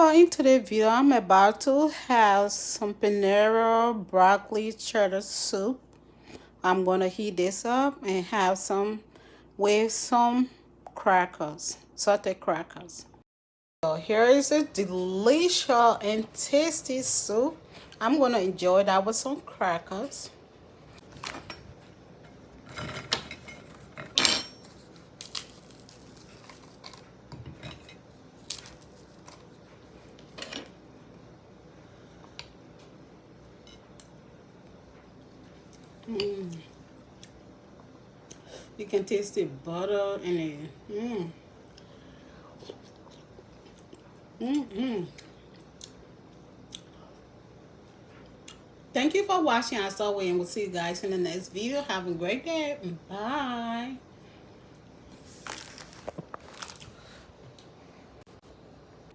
So in today's video, I'm about to have some Panera broccoli cheddar soup. I'm gonna heat this up and have some with some crackers, sauteed crackers. So here is a delicious and tasty soup. I'm gonna enjoy that with some crackers. You can taste the butter in it. Thank you for watching. I saw and we'll see you guys in the next video. Have a great day. Bye.